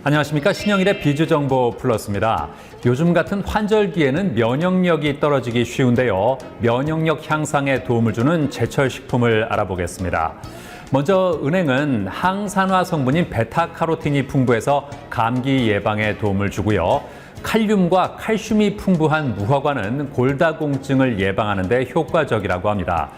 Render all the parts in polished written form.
안녕하십니까. 신영일의 비주정보 플러스입니다. 요즘 같은 환절기에는 면역력이 떨어지기 쉬운데요. 면역력 향상에 도움을 주는 제철 식품을 알아보겠습니다. 먼저 은행은 항산화 성분인 베타카로틴이 풍부해서 감기 예방에 도움을 주고요. 칼륨과 칼슘이 풍부한 무화과는 골다공증을 예방하는 데 효과적이라고 합니다.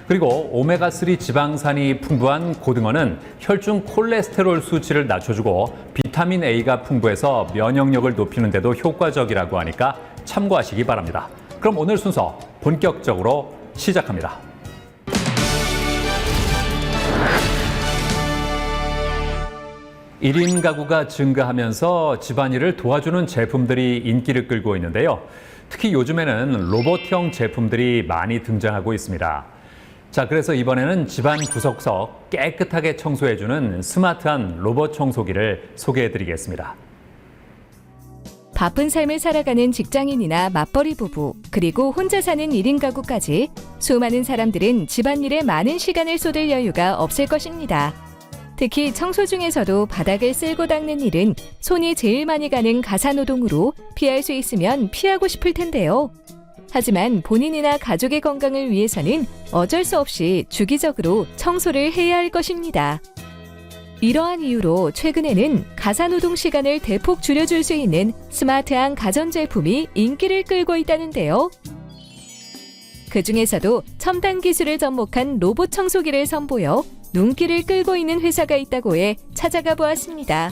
그리고 오메가3 지방산이 풍부한 고등어는 혈중 콜레스테롤 수치를 낮춰주고 비타민 A가 풍부해서 면역력을 높이는 데도 효과적이라고 하니까 참고하시기 바랍니다. 그럼 오늘 순서 본격적으로 시작합니다. 일 인 가구가 증가하면서 집안일을 도와주는 제품들이 인기를 끌고 있는데요. 특히 요즘에는 로봇형 제품들이 많이 등장하고 있습니다. 자, 그래서 이번에는 집안 구석구석 깨끗하게 청소해주는 스마트한 로봇 청소기를 소개해드리겠습니다. 바쁜 삶을 살아가는 직장인이나 맞벌이 부부, 그리고 혼자 사는 1인 가구까지 수많은 사람들은 집안일에 많은 시간을 쏟을 여유가 없을 것입니다. 특히 청소 중에서도 바닥을 쓸고 닦는 일은 손이 제일 많이 가는 가사노동으로 피할 수 있으면 피하고 싶을 텐데요. 하지만 본인이나 가족의 건강을 위해서는 어쩔 수 없이 주기적으로 청소를 해야 할 것입니다. 이러한 이유로 최근에는 가사노동 시간을 대폭 줄여줄 수 있는 스마트한 가전제품이 인기를 끌고 있다는데요. 그 중에서도 첨단 기술을 접목한 로봇 청소기를 선보여 눈길을 끌고 있는 회사가 있다고 해 찾아가 보았습니다.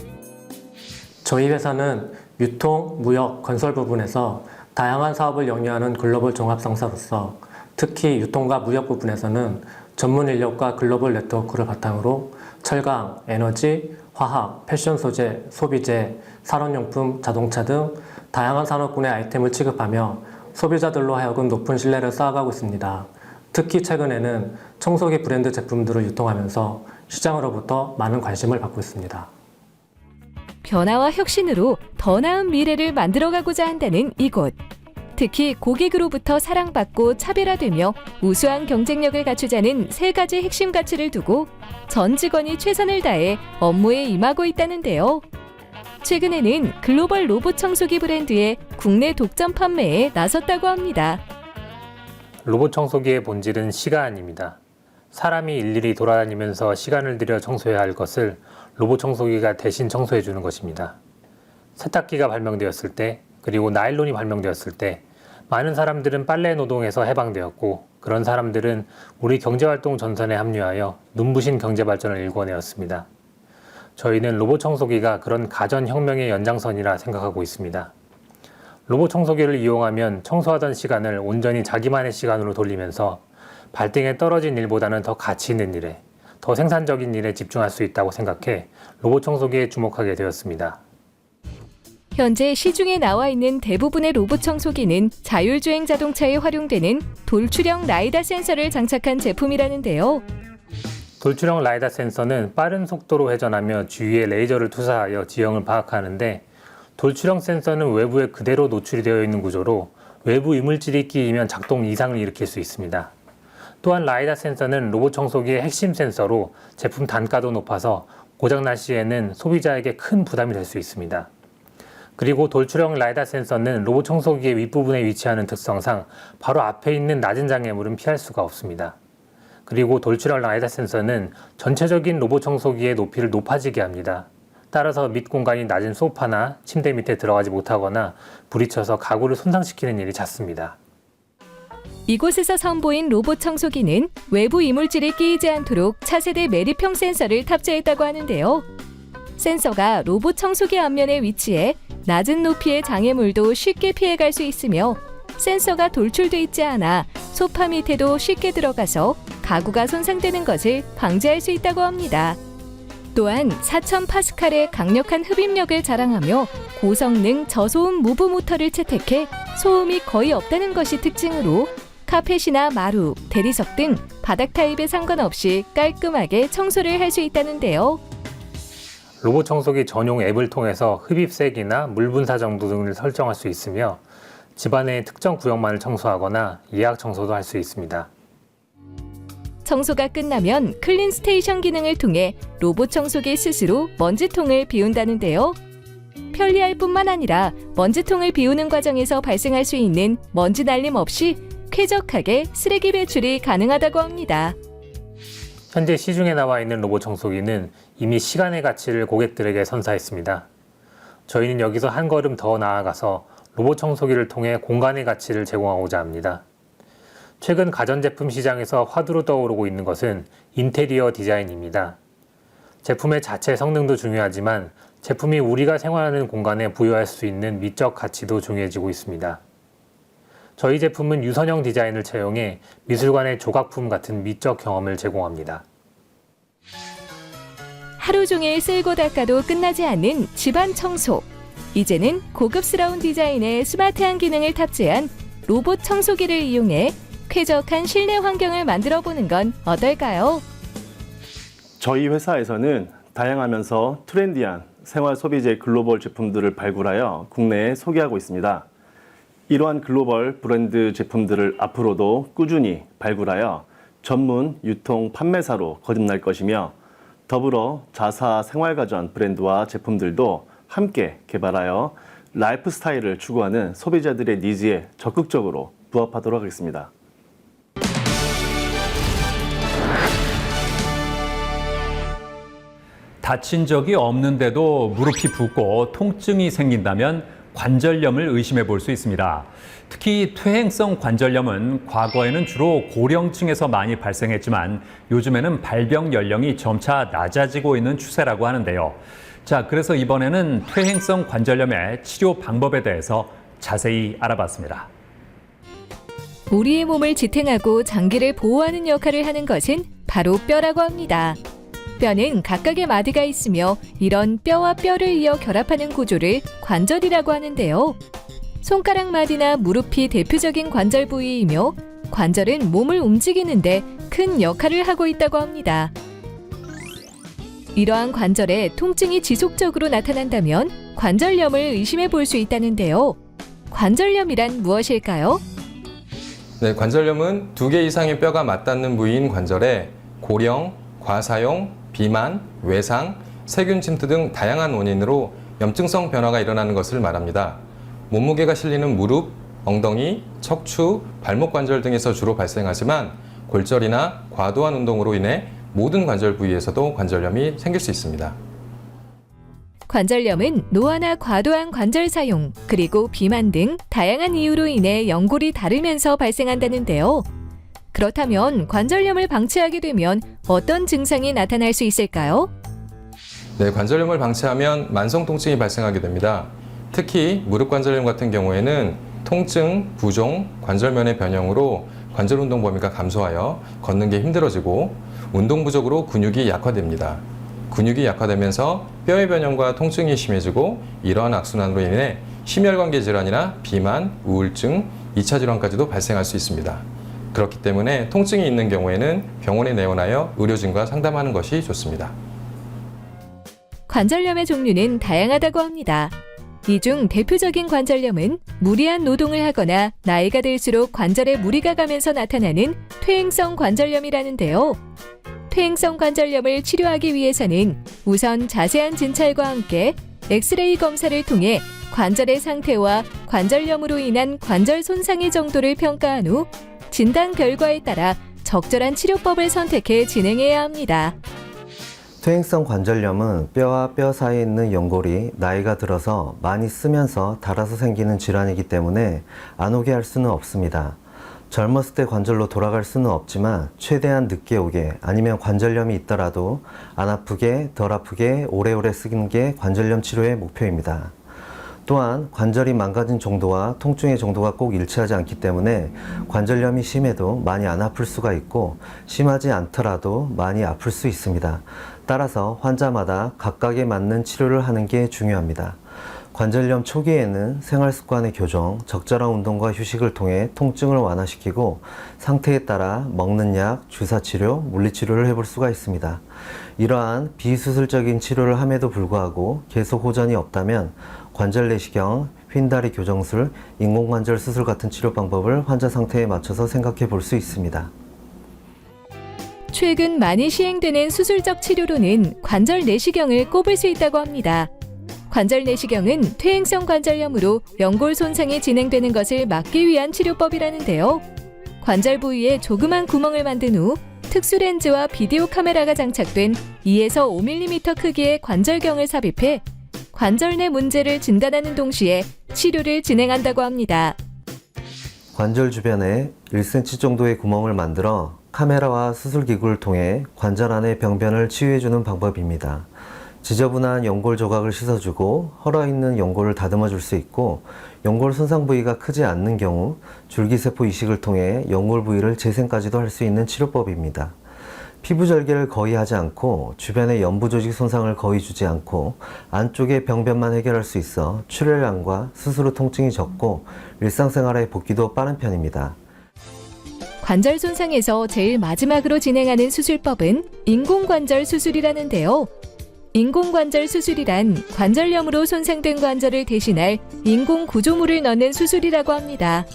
저희 회사는 유통, 무역, 건설 부분에서 다양한 사업을 영위하는 글로벌 종합상사로서 특히 유통과 무역 부분에서는 전문 인력과 글로벌 네트워크를 바탕으로 철강, 에너지, 화학, 패션 소재, 소비재, 산업용품, 자동차 등 다양한 산업군의 아이템을 취급하며 소비자들로 하여금 높은 신뢰를 쌓아가고 있습니다. 특히 최근에는 청소기 브랜드 제품들을 유통하면서 시장으로부터 많은 관심을 받고 있습니다. 변화와 혁신으로 더 나은 미래를 만들어가고자 한다는 이곳. 특히 고객으로부터 사랑받고 차별화되며 우수한 경쟁력을 갖추자는 세 가지 핵심 가치를 두고 전 직원이 최선을 다해 업무에 임하고 있다는데요. 최근에는 글로벌 로봇 청소기 브랜드의 국내 독점 판매에 나섰다고 합니다. 로봇 청소기의 본질은 시간입니다. 사람이 일일이 돌아다니면서 시간을 들여 청소해야 할 것을 로봇 청소기가 대신 청소해 주는 것입니다. 세탁기가 발명되었을 때, 그리고 나일론이 발명되었을 때 많은 사람들은 빨래 노동에서 해방되었고, 그런 사람들은 우리 경제활동 전선에 합류하여 눈부신 경제발전을 일궈내었습니다. 저희는 로봇 청소기가 그런 가전혁명의 연장선이라 생각하고 있습니다. 로봇 청소기를 이용하면 청소하던 시간을 온전히 자기만의 시간으로 돌리면서 발등에 떨어진 일보다는 더 가치 있는 일에, 더 생산적인 일에 집중할 수 있다고 생각해 로봇 청소기에 주목하게 되었습니다. 현재 시중에 나와 있는 대부분의 로봇 청소기는 자율주행 자동차에 활용되는 돌출형 라이다 센서를 장착한 제품이라는데요. 돌출형 라이다 센서는 빠른 속도로 회전하며 주위에 레이저를 투사하여 지형을 파악하는데, 돌출형 센서는 외부에 그대로 노출이 되어 있는 구조로 외부 이물질이 끼이면 작동 이상을 일으킬 수 있습니다. 또한 라이다 센서는 로봇 청소기의 핵심 센서로 제품 단가도 높아서 고장날 시에는 소비자에게 큰 부담이 될 수 있습니다. 그리고 돌출형 라이다 센서는 로봇 청소기의 윗부분에 위치하는 특성상 바로 앞에 있는 낮은 장애물은 피할 수가 없습니다. 그리고 돌출형 라이다 센서는 전체적인 로봇 청소기의 높이를 높아지게 합니다. 따라서 밑 공간이 낮은 소파나 침대 밑에 들어가지 못하거나 부딪혀서 가구를 손상시키는 일이 잦습니다. 이곳에서 선보인 로봇 청소기는 외부 이물질이 끼이지 않도록 차세대 매립형 센서를 탑재했다고 하는데요. 센서가 로봇 청소기 앞면에 위치해 낮은 높이의 장애물도 쉽게 피해갈 수 있으며, 센서가 돌출돼 있지 않아 소파 밑에도 쉽게 들어가서 가구가 손상되는 것을 방지할 수 있다고 합니다. 또한 4000파스칼의 강력한 흡입력을 자랑하며 고성능 저소음 무브 모터를 채택해 소음이 거의 없다는 것이 특징으로 카펫이나 마루, 대리석 등 바닥 타입에 상관없이 깔끔하게 청소를 할 수 있다는데요. 로봇 청소기 전용 앱을 통해서 흡입색이나 물 분사 정도 등을 설정할 수 있으며, 집안의 특정 구역만을 청소하거나 예약 청소도 할 수 있습니다. 청소가 끝나면 클린 스테이션 기능을 통해 로봇 청소기 스스로 먼지통을 비운다는데요. 편리할 뿐만 아니라 먼지통을 비우는 과정에서 발생할 수 있는 먼지 날림 없이 쾌적하게 쓰레기 배출이 가능하다고 합니다. 현재 시중에 나와 있는 로봇 청소기는 이미 시간의 가치를 고객들에게 선사했습니다. 저희는 여기서 한 걸음 더 나아가서 로봇 청소기를 통해 공간의 가치를 제공하고자 합니다. 최근 가전제품 시장에서 화두로 떠오르고 있는 것은 인테리어 디자인입니다. 제품의 자체 성능도 중요하지만 제품이 우리가 생활하는 공간에 부여할 수 있는 미적 가치도 중요해지고 있습니다. 저희 제품은 유선형 디자인을 채용해 미술관의 조각품 같은 미적 경험을 제공합니다. 하루 종일 쓸고 닦아도 끝나지 않는 집안 청소. 이제는 고급스러운 디자인에 스마트한 기능을 탑재한 로봇 청소기를 이용해 쾌적한 실내 환경을 만들어 보는 건 어떨까요? 저희 회사에서는 다양하면서 트렌디한 생활 소비재 글로벌 제품들을 발굴하여 국내에 소개하고 있습니다. 이러한 글로벌 브랜드 제품들을 앞으로도 꾸준히 발굴하여 전문 유통 판매사로 거듭날 것이며 더불어 자사 생활가전 브랜드와 제품들도 함께 개발하여 라이프 스타일을 추구하는 소비자들의 니즈에 적극적으로 부합하도록 하겠습니다. 다친 적이 없는데도 무릎이 붓고 통증이 생긴다면 관절염을 의심해 볼 수 있습니다. 특히 퇴행성 관절염은 과거에는 주로 고령층에서 많이 발생했지만 요즘에는 발병 연령이 점차 낮아지고 있는 추세라고 하는데요. 자, 그래서 이번에는 퇴행성 관절염의 치료 방법에 대해서 자세히 알아봤습니다. 우리의 몸을 지탱하고 장기를 보호하는 역할을 하는 것은 바로 뼈라고 합니다. 뼈는 각각의 마디가 있으며 이런 뼈와 뼈를 이어 결합하는 구조를 관절이라고 하는데요. 손가락 마디나 무릎이 대표적인 관절 부위이며 관절은 몸을 움직이는데 큰 역할을 하고 있다고 합니다. 이러한 관절에 통증이 지속적으로 나타난다면 관절염을 의심해 볼 수 있다는데요. 관절염이란 무엇일까요? 네, 관절염은 2개 이상의 뼈가 맞닿는 부위인 관절에 고령, 과사용, 비만, 외상, 세균 침투 등 다양한 원인으로 염증성 변화가 일어나는 것을 말합니다. 몸무게가 실리는 무릎, 엉덩이, 척추, 발목 관절 등에서 주로 발생하지만 골절이나 과도한 운동으로 인해 모든 관절 부위에서도 관절염이 생길 수 있습니다. 관절염은 노화나 과도한 관절 사용, 그리고 비만 등 다양한 이유로 인해 연골이 다르면서 발생한다는데요. 그렇다면 관절염을 방치하게 되면 어떤 증상이 나타날 수 있을까요? 네, 관절염을 방치하면 만성 통증이 발생하게 됩니다. 특히 무릎 관절염 같은 경우에는 통증, 부종, 관절면의 변형으로 관절 운동 범위가 감소하여 걷는 게 힘들어지고 운동 부족으로 근육이 약화됩니다. 근육이 약화되면서 뼈의 변형과 통증이 심해지고 이러한 악순환으로 인해 심혈관계 질환이나 비만, 우울증, 2차 질환까지도 발생할 수 있습니다. 그렇기 때문에 통증이 있는 경우에는 병원에 내원하여 의료진과 상담하는 것이 좋습니다. 관절염의 종류는 다양하다고 합니다. 이 중 대표적인 관절염은 무리한 노동을 하거나 나이가 들수록 관절에 무리가 가면서 나타나는 퇴행성 관절염이라는데요. 퇴행성 관절염을 치료하기 위해서는 우선 자세한 진찰과 함께 엑스레이 검사를 통해 관절의 상태와 관절염으로 인한 관절 손상의 정도를 평가한 후 진단 결과에 따라 적절한 치료법을 선택해 진행해야 합니다. 퇴행성 관절염은 뼈와 뼈 사이에 있는 연골이 나이가 들어서 많이 쓰면서 닳아서 생기는 질환이기 때문에 안 오게 할 수는 없습니다. 젊었을 때 관절로 돌아갈 수는 없지만 최대한 늦게 오게, 아니면 관절염이 있더라도 안 아프게, 덜 아프게 오래오래 쓰는 게 관절염 치료의 목표입니다. 또한 관절이 망가진 정도와 통증의 정도가 꼭 일치하지 않기 때문에 관절염이 심해도 많이 안 아플 수가 있고 심하지 않더라도 많이 아플 수 있습니다. 따라서 환자마다 각각에 맞는 치료를 하는 게 중요합니다. 관절염 초기에는 생활습관의 교정, 적절한 운동과 휴식을 통해 통증을 완화시키고 상태에 따라 먹는 약, 주사치료, 물리치료를 해볼 수가 있습니다. 이러한 비수술적인 치료를 함에도 불구하고 계속 호전이 없다면 관절 내시경, 휜다리 교정술, 인공관절 수술 같은 치료 방법을 환자 상태에 맞춰서 생각해 볼 수 있습니다. 최근 많이 시행되는 수술적 치료로는 관절 내시경을 꼽을 수 있다고 합니다. 관절 내시경은 퇴행성 관절염으로 연골 손상이 진행되는 것을 막기 위한 치료법이라는데요. 관절 부위에 조그만 구멍을 만든 후 특수 렌즈와 비디오 카메라가 장착된 2에서 5mm 크기의 관절경을 삽입해 관절 내 문제를 진단하는 동시에 치료를 진행한다고 합니다. 관절 주변에 1cm 정도의 구멍을 만들어 카메라와 수술기구를 통해 관절 안의 병변을 치유해주는 방법입니다. 지저분한 연골 조각을 씻어주고 헐어있는 연골을 다듬어 줄 수 있고, 연골 손상 부위가 크지 않는 경우 줄기세포 이식을 통해 연골 부위를 재생까지도 할 수 있는 치료법입니다. 피부 절개를 거의 하지 않고 주변의 연부 조직 손상을 거의 주지 않고 안쪽의 병변만 해결할 수 있어 출혈량과 수술 후 통증이 적고 일상생활의 복귀도 빠른 편입니다. 관절 손상에서 제일 마지막으로 진행하는 수술법은 인공관절 수술이라는데요. 인공관절 수술이란 관절염으로 손상된 관절을 대신할 인공 구조물을 넣는 수술이라고 합니다.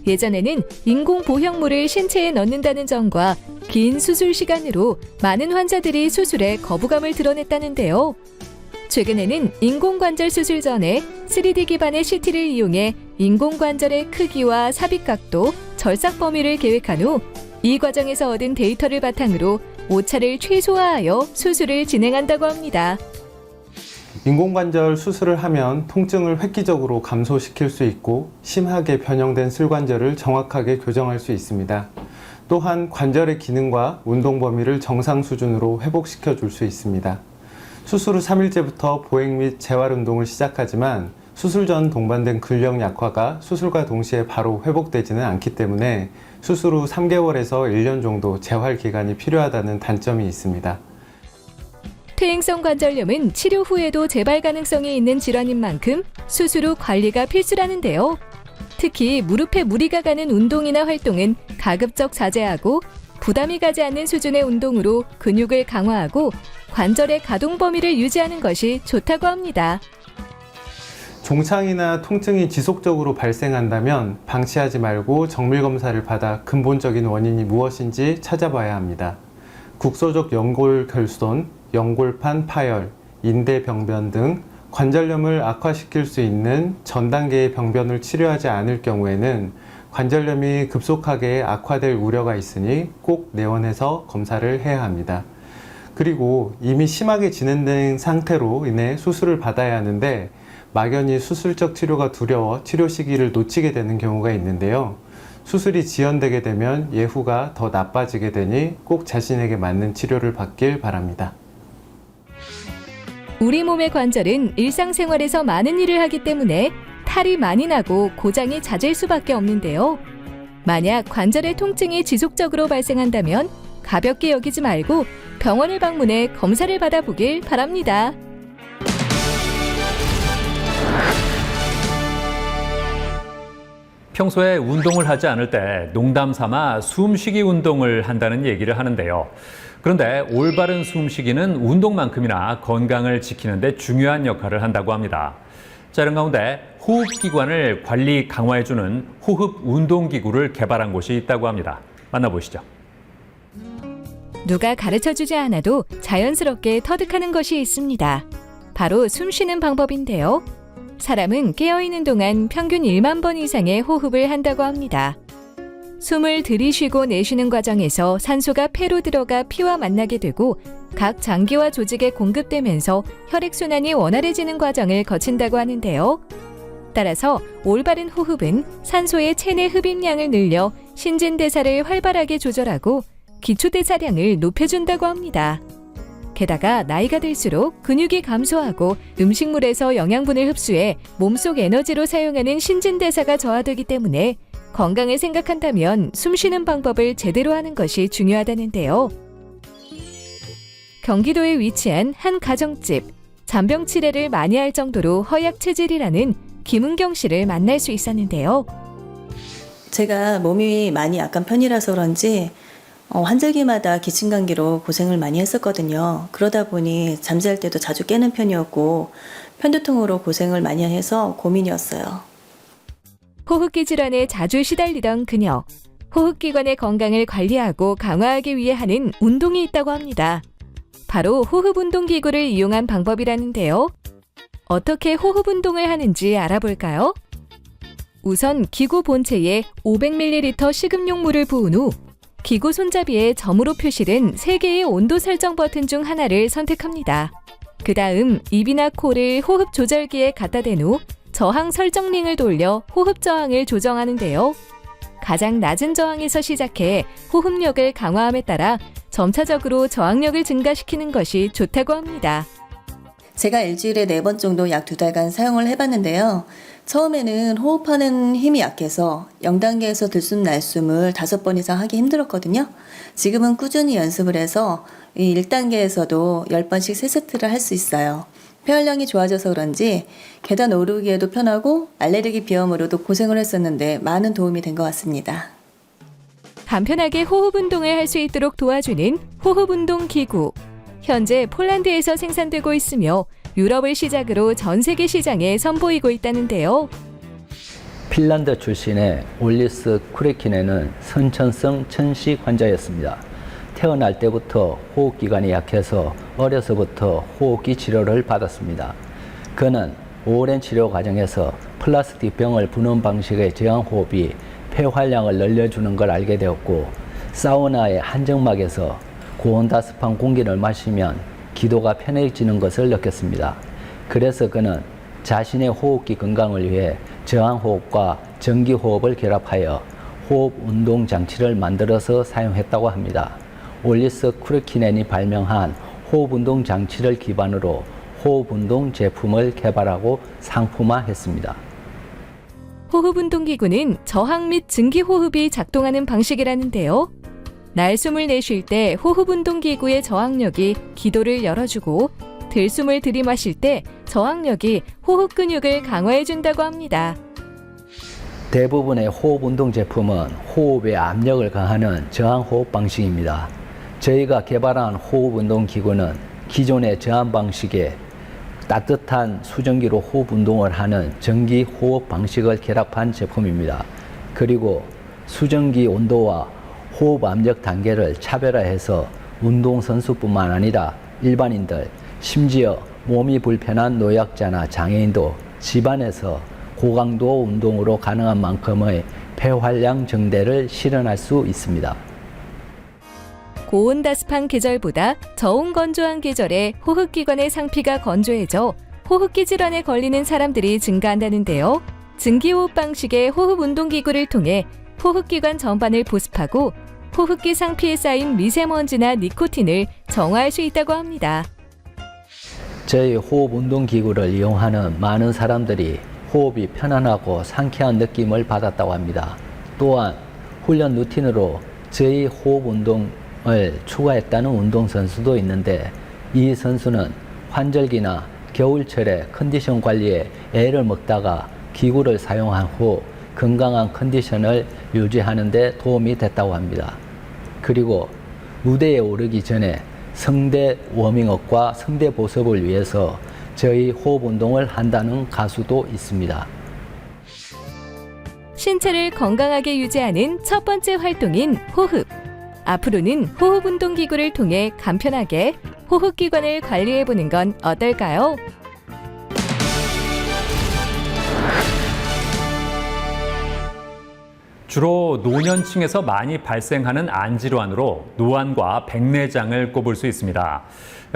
예전에는 인공 보형물을 신체에 넣는다는 점과 긴 수술 시간으로 많은 환자들이 수술에 거부감을 드러냈다는데요. 최근에는 인공관절 수술 전에 3D 기반의 CT를 이용해 인공관절의 크기와 삽입각도, 절삭 범위를 계획한 후 이 과정에서 얻은 데이터를 바탕으로 오차를 최소화하여 수술을 진행한다고 합니다. 인공관절 수술을 하면 통증을 획기적으로 감소시킬 수 있고 심하게 변형된 슬관절을 정확하게 교정할 수 있습니다. 또한 관절의 기능과 운동 범위를 정상 수준으로 회복시켜 줄 수 있습니다. 수술 후 3일째부터 보행 및 재활 운동을 시작하지만 수술 전 동반된 근력 약화가 수술과 동시에 바로 회복되지는 않기 때문에 수술 후 3개월에서 1년 정도 재활 기간이 필요하다는 단점이 있습니다. 퇴행성 관절염은 치료 후에도 재발 가능성이 있는 질환인 만큼 수술 후 관리가 필수라는데요. 특히 무릎에 무리가 가는 운동이나 활동은 가급적 자제하고 부담이 가지 않는 수준의 운동으로 근육을 강화하고 관절의 가동 범위를 유지하는 것이 좋다고 합니다. 종창이나 통증이 지속적으로 발생한다면 방치하지 말고 정밀 검사를 받아 근본적인 원인이 무엇인지 찾아봐야 합니다. 국소적 연골 결손, 연골판 파열, 인대 병변 등 관절염을 악화시킬 수 있는 전 단계의 병변을 치료하지 않을 경우에는 관절염이 급속하게 악화될 우려가 있으니 꼭 내원해서 검사를 해야 합니다. 그리고 이미 심하게 진행된 상태로 인해 수술을 받아야 하는데 막연히 수술적 치료가 두려워 치료 시기를 놓치게 되는 경우가 있는데요. 수술이 지연되게 되면 예후가 더 나빠지게 되니 꼭 자신에게 맞는 치료를 받길 바랍니다. 우리 몸의 관절은 일상생활에서 많은 일을 하기 때문에 탈이 많이 나고 고장이 잦을 수밖에 없는데요. 만약 관절의 통증이 지속적으로 발생한다면 가볍게 여기지 말고 병원을 방문해 검사를 받아보길 바랍니다. 평소에 운동을 하지 않을 때 농담 삼아 숨쉬기 운동을 한다는 얘기를 하는데요. 그런데 올바른 숨쉬기는 운동만큼이나 건강을 지키는 데 중요한 역할을 한다고 합니다. 자, 이런 가운데 호흡기관을 관리 강화해주는 호흡 운동기구를 개발한 곳이 있다고 합니다. 만나보시죠. 누가 가르쳐주지 않아도 자연스럽게 터득하는 것이 있습니다. 바로 숨쉬는 방법인데요. 사람은 깨어있는 동안 평균 1만 번 이상의 호흡을 한다고 합니다. 숨을 들이쉬고 내쉬는 과정에서 산소가 폐로 들어가 피와 만나게 되고 각 장기와 조직에 공급되면서 혈액순환이 원활해지는 과정을 거친다고 하는데요. 따라서 올바른 호흡은 산소의 체내 흡입량을 늘려 신진대사를 활발하게 조절하고 기초대사량을 높여준다고 합니다. 게다가 나이가 들수록 근육이 감소하고 음식물에서 영양분을 흡수해 몸속 에너지로 사용하는 신진대사가 저하되기 때문에 건강을 생각한다면 숨쉬는 방법을 제대로 하는 것이 중요하다는데요. 경기도에 위치한 한 가정집, 잔병 치레를 많이 할 정도로 허약 체질이라는 김은경 씨를 만날 수 있었는데요. 제가 몸이 많이 약한 편이라서 그런지 환절기마다 기침감기로 고생을 많이 했었거든요. 그러다 보니 잠잘 때도 자주 깨는 편이었고 편두통으로 고생을 많이 해서 고민이었어요. 호흡기 질환에 자주 시달리던 그녀. 호흡기관의 건강을 관리하고 강화하기 위해 하는 운동이 있다고 합니다. 바로 호흡 운동기구를 이용한 방법이라는데요. 어떻게 호흡 운동을 하는지 알아볼까요? 우선 기구 본체에 500ml 식음용물을 부은 후 기구 손잡이에 점으로 표시된 3개의 온도 설정 버튼 중 하나를 선택합니다. 그 다음 입이나 코를 호흡 조절기에 갖다 댄 후 저항 설정 링을 돌려 호흡 저항을 조정하는데요. 가장 낮은 저항에서 시작해 호흡력을 강화함에 따라 점차적으로 저항력을 증가시키는 것이 좋다고 합니다. 제가 일주일에 4번 정도 약 2달간 사용을 해봤는데요. 처음에는 호흡하는 힘이 약해서 0단계에서 들숨 날숨을 5번 이상 하기 힘들었거든요. 지금은 꾸준히 연습을 해서 이 1단계에서도 10번씩 3세트를 할 수 있어요. 폐활량이 좋아져서 그런지 계단 오르기에도 편하고 알레르기 비염으로도 고생을 했었는데 많은 도움이 된 것 같습니다. 간편하게 호흡 운동을 할 수 있도록 도와주는 호흡 운동 기구. 현재 폴란드에서 생산되고 있으며 유럽을 시작으로 전 세계 시장에 선보이고 있다는데요. 핀란드 출신의 올리스 쿠레키네는 선천성 천식 환자였습니다. 태어날 때부터 호흡기관이 약해서 어려서부터 호흡기 치료를 받았습니다. 그는 오랜 치료 과정에서 플라스틱 병을 부는 방식의 저항호흡이 폐활량을 늘려주는 걸 알게 되었고, 사우나의 한정막에서 고온다습한 공기를 마시면 기도가 편해지는 것을 느꼈습니다. 그래서 그는 자신의 호흡기 건강을 위해 저항호흡과 전기호흡을 결합하여 호흡 운동 장치를 만들어서 사용했다고 합니다. 올리스 쿠르키넨이 발명한 호흡 운동 장치를 기반으로 호흡 운동 제품을 개발하고 상품화했습니다. 호흡 운동 기구는 저항 및 증기 호흡이 작동하는 방식이라는데요. 날숨을 내쉴 때 호흡 운동 기구의 저항력이 기도를 열어주고 들숨을 들이마실 때 저항력이 호흡 근육을 강화해 준다고 합니다. 대부분의 호흡 운동 제품은 호흡에 압력을 가하는 저항 호흡 방식입니다. 저희가 개발한 호흡 운동 기구는 기존의 저항 방식에 따뜻한 수증기로 호흡 운동을 하는 전기 호흡 방식을 결합한 제품입니다. 그리고 수증기 온도와 호흡 압력 단계를 차별화해서 운동선수뿐만 아니라 일반인들, 심지어 몸이 불편한 노약자나 장애인도 집안에서 고강도 운동으로 가능한 만큼의 폐활량 증대를 실현할 수 있습니다. 고온다습한 계절보다 저온 건조한 계절에 호흡기관의 상피가 건조해져 호흡기 질환에 걸리는 사람들이 증가한다는데요. 증기호흡 방식의 호흡 운동기구를 통해 호흡기관 전반을 보습하고 호흡기 상피에 쌓인 미세먼지나 니코틴을 정화할 수 있다고 합니다. 저희 호흡 운동기구를 이용하는 많은 사람들이 호흡이 편안하고 상쾌한 느낌을 받았다고 합니다. 또한 훈련 루틴으로 저희 호흡 운동을 추가했다는 운동선수도 있는데, 이 선수는 환절기나 겨울철에 컨디션 관리에 애를 먹다가 기구를 사용한 후 건강한 컨디션을 유지하는 데 도움이 됐다고 합니다. 그리고 무대에 오르기 전에 성대 워밍업과 성대 보습을 위해서 저희 호흡 운동을 한다는 가수도 있습니다. 신체를 건강하게 유지하는 첫 번째 활동인 호흡. 앞으로는 호흡 운동 기구를 통해 간편하게 호흡기관을 관리해보는 건 어떨까요? 주로 노년층에서 많이 발생하는 안질환으로 노안과 백내장을 꼽을 수 있습니다.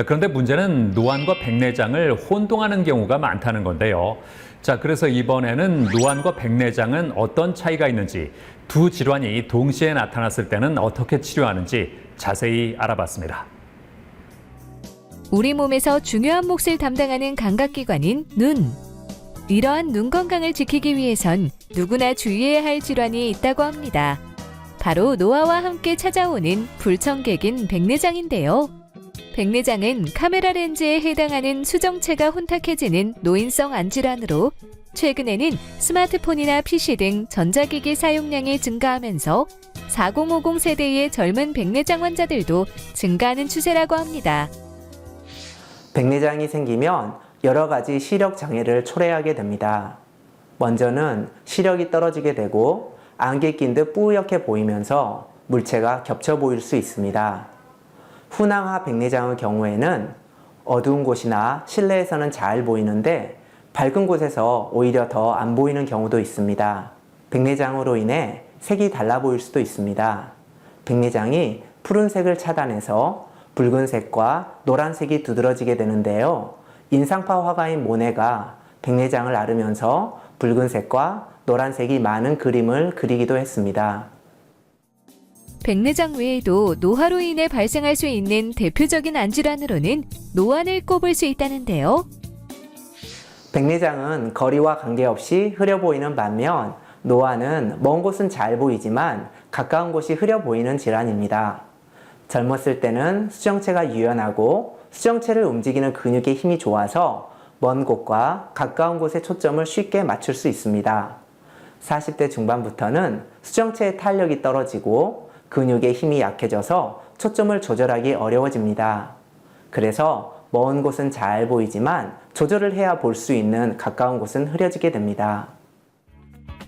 그런데 문제는 노안과 백내장을 혼동하는 경우가 많다는 건데요. 자, 그래서 이번에는 노안과 백내장은 어떤 차이가 있는지, 두 질환이 동시에 나타났을 때는 어떻게 치료하는지 자세히 알아봤습니다. 우리 몸에서 중요한 몫을 담당하는 감각기관인 눈. 이러한 눈 건강을 지키기 위해선 누구나 주의해야 할 질환이 있다고 합니다. 바로 노화와 함께 찾아오는 불청객인 백내장인데요. 백내장은 카메라 렌즈에 해당하는 수정체가 혼탁해지는 노인성 안질환으로 최근에는 스마트폰이나 PC 등 전자기기 사용량이 증가하면서 4050 세대의 젊은 백내장 환자들도 증가하는 추세라고 합니다. 백내장이 생기면 여러 가지 시력 장애를 초래하게 됩니다. 먼저는 시력이 떨어지게 되고 안개 낀 듯 뿌옇게 보이면서 물체가 겹쳐 보일 수 있습니다. 후낭하 백내장의 경우에는 어두운 곳이나 실내에서는 잘 보이는데 밝은 곳에서 오히려 더 안 보이는 경우도 있습니다. 백내장으로 인해 색이 달라 보일 수도 있습니다. 백내장이 푸른색을 차단해서 붉은색과 노란색이 두드러지게 되는데요. 인상파 화가인 모네가 백내장을 앓으면서 붉은색과 노란색이 많은 그림을 그리기도 했습니다. 백내장 외에도 노화로 인해 발생할 수 있는 대표적인 안질환으로는 노안을 꼽을 수 있다는데요. 백내장은 거리와 관계없이 흐려 보이는 반면 노안은 먼 곳은 잘 보이지만 가까운 곳이 흐려 보이는 질환입니다. 젊었을 때는 수정체가 유연하고 수정체를 움직이는 근육의 힘이 좋아서 먼 곳과 가까운 곳에 초점을 쉽게 맞출 수 있습니다. 40대 중반부터는 수정체의 탄력이 떨어지고 근육의 힘이 약해져서 초점을 조절하기 어려워집니다. 그래서 먼 곳은 잘 보이지만 조절을 해야 볼 수 있는 가까운 곳은 흐려지게 됩니다.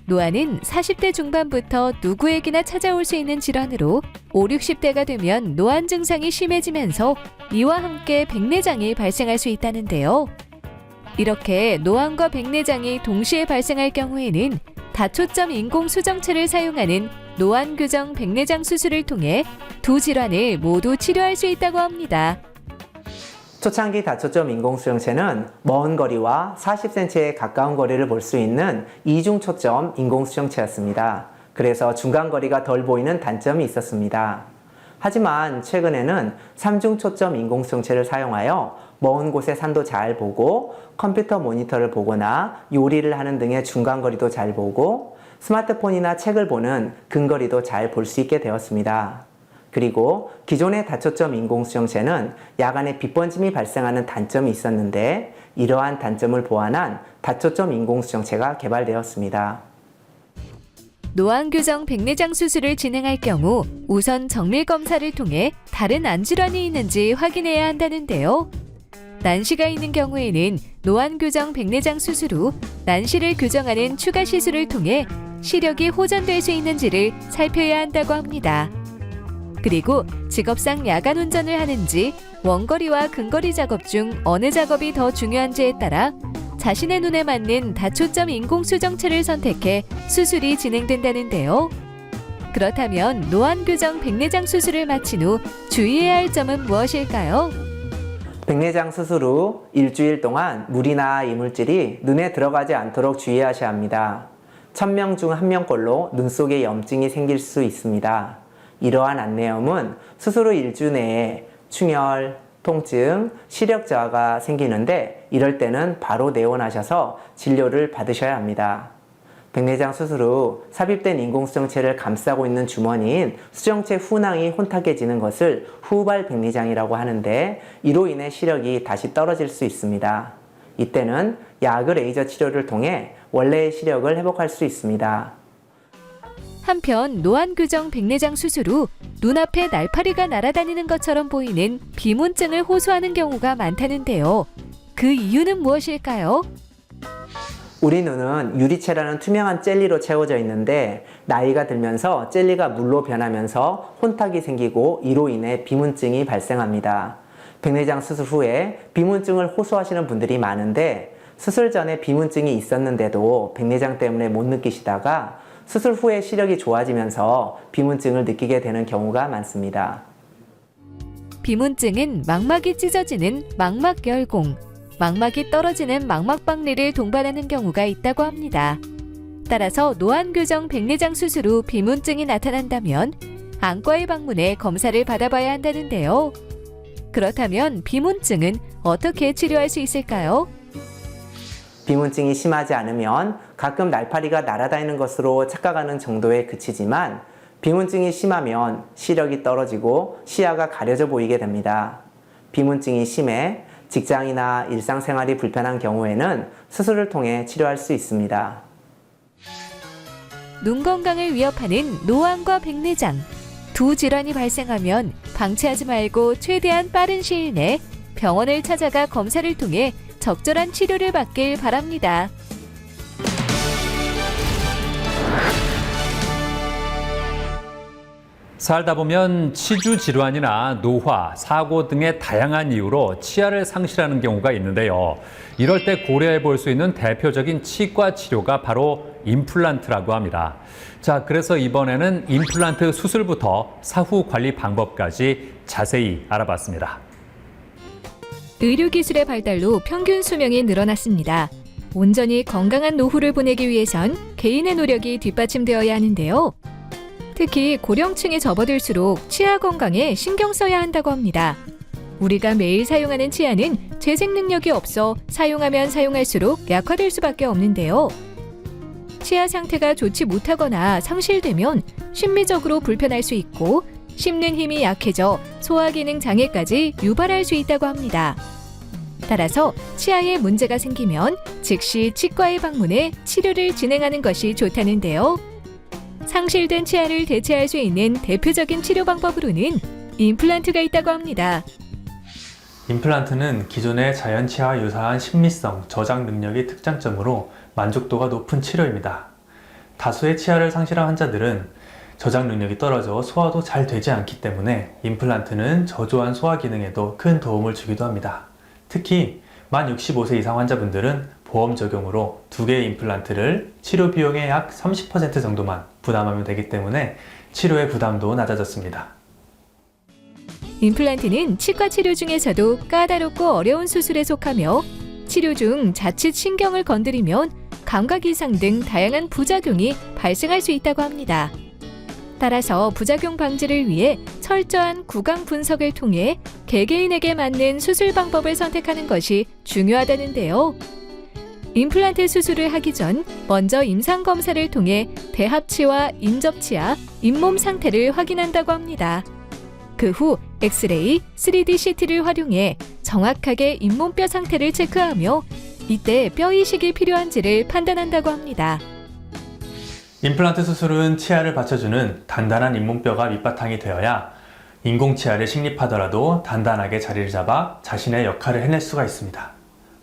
노안은 40대 중반부터 누구에게나 찾아올 수 있는 질환으로 5, 60대가 되면 노안 증상이 심해지면서 이와 함께 백내장이 발생할 수 있다는데요. 이렇게 노안과 백내장이 동시에 발생할 경우에는 다초점 인공 수정체를 사용하는 노안 교정 백내장 수술을 통해 두 질환을 모두 치료할 수 있다고 합니다. 초창기 다초점 인공수정체는 먼 거리와 40cm에 가까운 거리를 볼 수 있는 이중 초점 인공수정체였습니다. 그래서 중간 거리가 덜 보이는 단점이 있었습니다. 하지만 최근에는 3중 초점 인공수정체를 사용하여 먼 곳의 산도 잘 보고 컴퓨터 모니터를 보거나 요리를 하는 등의 중간 거리도 잘 보고 스마트폰이나 책을 보는 근거리도 잘 볼 수 있게 되었습니다. 그리고 기존의 다초점 인공수정체는 야간에 빛 번짐이 발생하는 단점이 있었는데 이러한 단점을 보완한 다초점 인공수정체가 개발되었습니다. 노안 교정 백내장 수술을 진행할 경우 우선 정밀 검사를 통해 다른 안질환이 있는지 확인해야 한다는데요. 난시가 있는 경우에는 노안 교정 백내장 수술 후 난시를 교정하는 추가 시술을 통해 시력이 호전될 수 있는지를 살펴야 한다고 합니다. 그리고 직업상 야간 운전을 하는지 원거리와 근거리 작업 중 어느 작업이 더 중요한지에 따라 자신의 눈에 맞는 다초점 인공수정체를 선택해 수술이 진행된다는데요. 그렇다면 노안 교정 백내장 수술을 마친 후 주의해야 할 점은 무엇일까요? 백내장 수술 후 일주일 동안 물이나 이물질이 눈에 들어가지 않도록 주의하셔야 합니다. 1000명 중 1명꼴로 눈 속에 염증이 생길 수 있습니다. 이러한 안내염은 수술 후 일주 내에 충혈, 통증, 시력 저하가 생기는데 이럴 때는 바로 내원하셔서 진료를 받으셔야 합니다. 백내장 수술 후 삽입된 인공수정체를 감싸고 있는 주머니인 수정체 후낭이 혼탁해지는 것을 후발 백내장이라고 하는데 이로 인해 시력이 다시 떨어질 수 있습니다. 이때는 야그 레이저 치료를 통해 원래의 시력을 회복할 수 있습니다. 한편 노안 교정 백내장 수술 후 눈앞에 날파리가 날아다니는 것처럼 보이는 비문증을 호소하는 경우가 많다는데요. 그 이유는 무엇일까요? 우리 눈은 유리체라는 투명한 젤리로 채워져 있는데 나이가 들면서 젤리가 물로 변하면서 혼탁이 생기고 이로 인해 비문증이 발생합니다. 백내장 수술 후에 비문증을 호소하시는 분들이 많은데 수술 전에 비문증이 있었는데도 백내장 때문에 못 느끼시다가 수술 후에 시력이 좋아지면서 비문증을 느끼게 되는 경우가 많습니다. 비문증은 망막이 찢어지는 망막열공, 망막이 떨어지는 망막박리를 동반하는 경우가 있다고 합니다. 따라서 노안 교정 백내장 수술 후 비문증이 나타난다면 안과에 방문해 검사를 받아봐야 한다는데요. 그렇다면 비문증은 어떻게 치료할 수 있을까요? 비문증이 심하지 않으면 가끔 날파리가 날아다니는 것으로 착각하는 정도에 그치지만 비문증이 심하면 시력이 떨어지고 시야가 가려져 보이게 됩니다. 비문증이 심해 직장이나 일상생활이 불편한 경우에는 수술을 통해 치료할 수 있습니다. 눈 건강을 위협하는 노안과 백내장. 두 질환이 발생하면 방치하지 말고 최대한 빠른 시일 내 병원을 찾아가 검사를 통해 적절한 치료를 받길 바랍니다. 살다 보면 치주 질환이나 노화, 사고 등의 다양한 이유로 치아를 상실하는 경우가 있는데요. 이럴 때 고려해 볼 수 있는 대표적인 치과 치료가 바로 임플란트라고 합니다. 자, 그래서 이번에는 임플란트 수술부터 사후 관리 방법까지 자세히 알아봤습니다. 의료기술의 발달로 평균 수명이 늘어났습니다. 온전히 건강한 노후를 보내기 위해선 개인의 노력이 뒷받침되어야 하는데요. 특히 고령층에 접어들수록 치아 건강에 신경 써야 한다고 합니다. 우리가 매일 사용하는 치아는 재생 능력이 없어 사용하면 사용할수록 약화될 수밖에 없는데요. 치아 상태가 좋지 못하거나 상실되면 심미적으로 불편할 수 있고 씹는 힘이 약해져 소화기능 장애까지 유발할 수 있다고 합니다. 따라서 치아에 문제가 생기면 즉시 치과에 방문해 치료를 진행하는 것이 좋다는데요. 상실된 치아를 대체할 수 있는 대표적인 치료 방법으로는 임플란트가 있다고 합니다. 임플란트는 기존의 자연 치아와 유사한 심미성, 저장 능력이 특장점으로 만족도가 높은 치료입니다. 다수의 치아를 상실한 환자들은 저장 능력이 떨어져 소화도 잘 되지 않기 때문에 임플란트는 저조한 소화 기능에도 큰 도움을 주기도 합니다. 특히 만 65세 이상 환자분들은 보험 적용으로 2개의 임플란트를 치료 비용의 약 30% 정도만 부담하면 되기 때문에 치료의 부담도 낮아졌습니다. 임플란트는 치과 치료 중에서도 까다롭고 어려운 수술에 속하며 치료 중 자칫 신경을 건드리면 감각 이상 등 다양한 부작용이 발생할 수 있다고 합니다. 따라서 부작용 방지를 위해 철저한 구강 분석을 통해 개개인에게 맞는 수술 방법을 선택하는 것이 중요하다는데요. 임플란트 수술을 하기 전 먼저 임상 검사를 통해 대합치와 인접치아, 잇몸 상태를 확인한다고 합니다. 그 후 엑스레이, 3D CT를 활용해 정확하게 잇몸뼈 상태를 체크하며 이때 뼈 이식이 필요한지를 판단한다고 합니다. 임플란트 수술은 치아를 받쳐주는 단단한 잇몸뼈가 밑바탕이 되어야 인공치아를 식립하더라도 단단하게 자리를 잡아 자신의 역할을 해낼 수가 있습니다.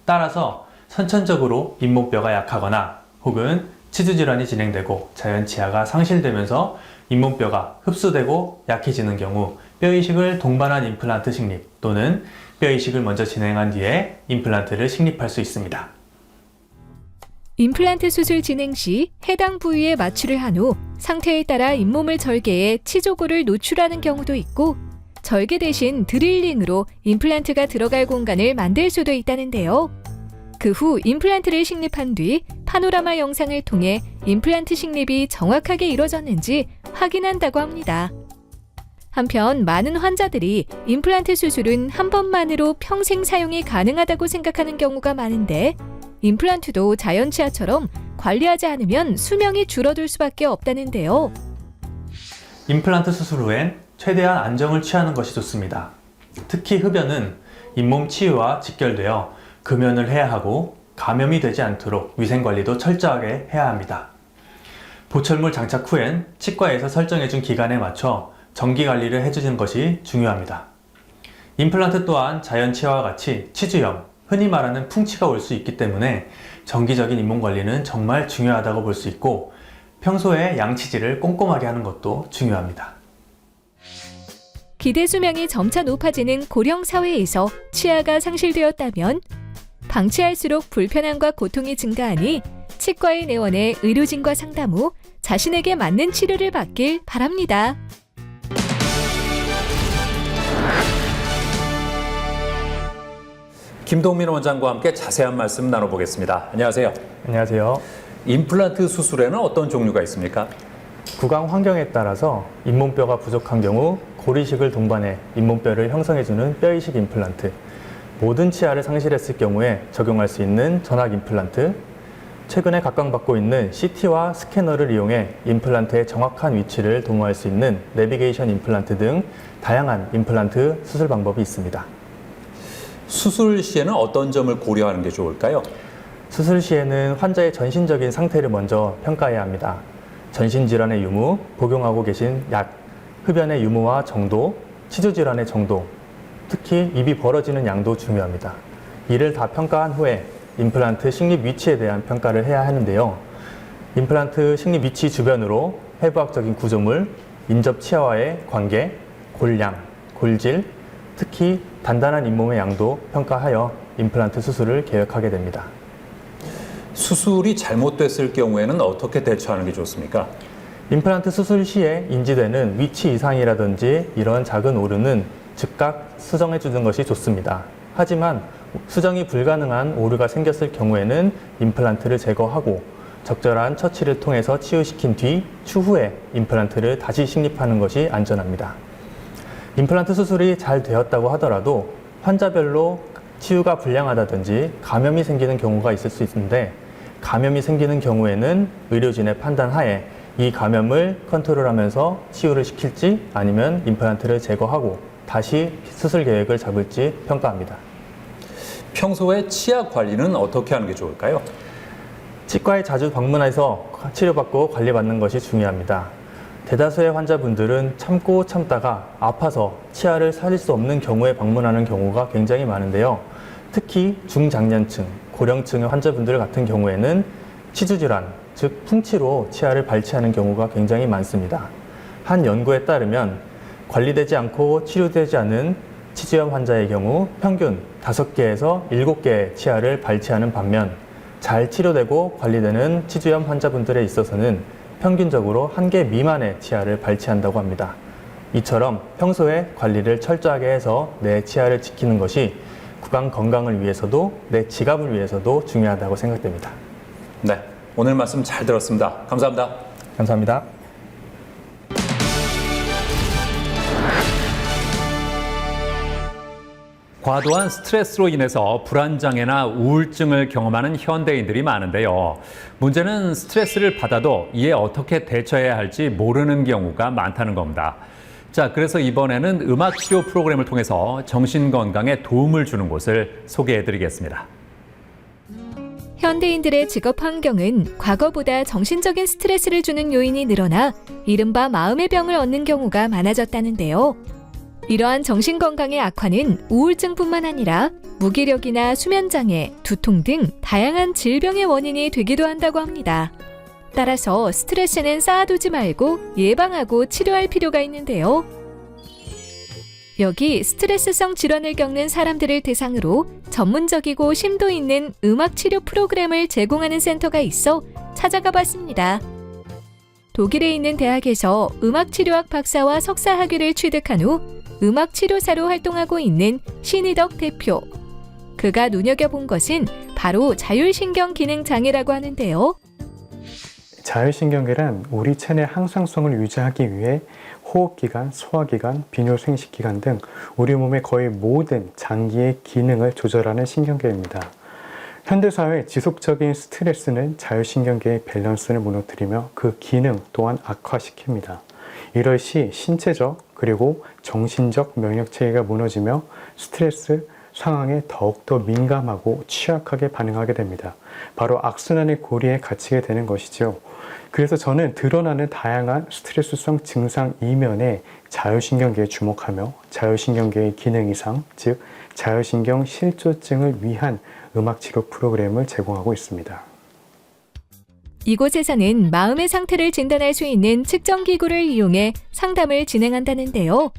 따라서 선천적으로 잇몸뼈가 약하거나 혹은 치주 질환이 진행되고 자연 치아가 상실되면서 잇몸뼈가 흡수되고 약해지는 경우 뼈 이식을 동반한 임플란트 식립 또는 뼈 이식을 먼저 진행한 뒤에 임플란트를 식립할 수 있습니다. 임플란트 수술 진행 시 해당 부위에 마취를 한 후 상태에 따라 잇몸을 절개해 치조골을 노출하는 경우도 있고 절개 대신 드릴링으로 임플란트가 들어갈 공간을 만들 수도 있다는데요. 그 후 임플란트를 식립한 뒤 파노라마 영상을 통해 임플란트 식립이 정확하게 이루어졌는지 확인한다고 합니다. 한편 많은 환자들이 임플란트 수술은 한 번만으로 평생 사용이 가능하다고 생각하는 경우가 많은데 임플란트도 자연 치아처럼 관리하지 않으면 수명이 줄어들 수밖에 없다는데요. 임플란트 수술 후엔 최대한 안정을 취하는 것이 좋습니다. 특히 흡연은 잇몸 치유와 직결되어 금연을 해야 하고 감염이 되지 않도록 위생관리도 철저하게 해야 합니다. 보철물 장착 후엔 치과에서 설정해준 기간에 맞춰 정기관리를 해주는 것이 중요합니다. 임플란트 또한 자연 치아와 같이 치주염, 흔히 말하는 풍치가 올 수 있기 때문에 정기적인 잇몸 관리는 정말 중요하다고 볼 수 있고 평소에 양치질을 꼼꼼하게 하는 것도 중요합니다. 기대 수명이 점차 높아지는 고령 사회에서 치아가 상실되었다면 방치할수록 불편함과 고통이 증가하니 치과에 내원해 의료진과 상담 후 자신에게 맞는 치료를 받길 바랍니다. 김동민 원장과 함께 자세한 말씀 나눠보겠습니다. 안녕하세요. 안녕하세요. 임플란트 수술에는 어떤 종류가 있습니까? 구강 환경에 따라서 잇몸뼈가 부족한 경우 고리식을 동반해 잇몸뼈를 형성해주는 뼈이식 임플란트, 모든 치아를 상실했을 경우에 적용할 수 있는 전학 임플란트, 최근에 각광받고 있는 CT와 스캐너를 이용해 임플란트의 정확한 위치를 도모할 수 있는 내비게이션 임플란트 등 다양한 임플란트 수술 방법이 있습니다. 수술 시에는 어떤 점을 고려하는 게 좋을까요? 수술 시에는 환자의 전신적인 상태를 먼저 평가해야 합니다. 전신질환의 유무, 복용하고 계신 약, 흡연의 유무와 정도, 치주질환의 정도, 특히 입이 벌어지는 양도 중요합니다. 이를 다 평가한 후에 임플란트 식립 위치에 대한 평가를 해야 하는데요. 임플란트 식립 위치 주변으로 해부학적인 구조물, 인접 치아와의 관계, 골량, 골질, 특히 단단한 잇몸의 양도 평가하여 임플란트 수술을 계획하게 됩니다. 수술이 잘못됐을 경우에는 어떻게 대처하는 게 좋습니까? 임플란트 수술 시에 인지되는 위치 이상이라든지 이런 작은 오류는 즉각 수정해 주는 것이 좋습니다. 하지만 수정이 불가능한 오류가 생겼을 경우에는 임플란트를 제거하고 적절한 처치를 통해서 치유시킨 뒤 추후에 임플란트를 다시 식립하는 것이 안전합니다. 임플란트 수술이 잘 되었다고 하더라도 환자별로 치유가 불량하다든지 감염이 생기는 경우가 있을 수 있는데, 감염이 생기는 경우에는 의료진의 판단 하에 이 감염을 컨트롤하면서 치유를 시킬지 아니면 임플란트를 제거하고 다시 수술 계획을 잡을지 평가합니다. 평소에 치아 관리는 어떻게 하는 게 좋을까요? 치과에 자주 방문해서 치료받고 관리받는 것이 중요합니다. 대다수의 환자분들은 참고 참다가 아파서 치아를 살릴 수 없는 경우에 방문하는 경우가 굉장히 많은데요. 특히 중장년층, 고령층의 환자분들 같은 경우에는 치주질환, 즉 풍치로 치아를 발치하는 경우가 굉장히 많습니다. 한 연구에 따르면 관리되지 않고 치료되지 않은 치주염 환자의 경우 평균 5개에서 7개의 치아를 발치하는 반면, 잘 치료되고 관리되는 치주염 환자분들에 있어서는 평균적으로 1개 미만의 치아를 발치한다고 합니다. 이처럼 평소에 관리를 철저하게 해서 내 치아를 지키는 것이 구강 건강을 위해서도 내 지갑을 위해서도 중요하다고 생각됩니다. 네, 오늘 말씀 잘 들었습니다. 감사합니다. 감사합니다. 과도한 스트레스로 인해서 불안장애나 우울증을 경험하는 현대인들이 많은데요. 문제는 스트레스를 받아도 이에 어떻게 대처해야 할지 모르는 경우가 많다는 겁니다. 자, 그래서 이번에는 음악 치료 프로그램을 통해서 정신 건강에 도움을 주는 곳을 소개해 드리겠습니다. 현대인들의 직업 환경은 과거보다 정신적인 스트레스를 주는 요인이 늘어나 이른바 마음의 병을 얻는 경우가 많아졌다는데요. 이러한 정신건강의 악화는 우울증뿐만 아니라 무기력이나 수면장애, 두통 등 다양한 질병의 원인이 되기도 한다고 합니다. 따라서 스트레스는 쌓아두지 말고 예방하고 치료할 필요가 있는데요. 여기 스트레스성 질환을 겪는 사람들을 대상으로 전문적이고 심도 있는 음악 치료 프로그램을 제공하는 센터가 있어 찾아가 봤습니다. 독일에 있는 대학에서 음악치료학 박사와 석사 학위를 취득한 후 음악치료사로 활동하고 있는 신희덕 대표. 그가 눈여겨본 것은 바로 자율신경기능장애라고 하는데요. 자율신경계란 우리 체내 항상성을 유지하기 위해 호흡기관, 소화기관, 비뇨생식기관 등 우리 몸의 거의 모든 장기의 기능을 조절하는 신경계입니다. 현대사회의 지속적인 스트레스는 자율신경계의 밸런스를 무너뜨리며 그 기능 또한 악화시킵니다. 이럴 시 신체적 그리고 정신적 면역체계가 무너지며 스트레스 상황에 더욱더 민감하고 취약하게 반응하게 됩니다. 바로 악순환의 고리에 갇히게 되는 것이죠. 그래서 저는 드러나는 다양한 스트레스성 증상 이면에 자율신경계에 주목하며 자율신경계의 기능 이상, 즉 자율신경 실조증을 위한 음악치료 프로그램을 제공하고 있습니다. 이곳에서는 마음의 상태를 진단할 수 있는 측정기구를 이용해 상담을 진행한다는데요.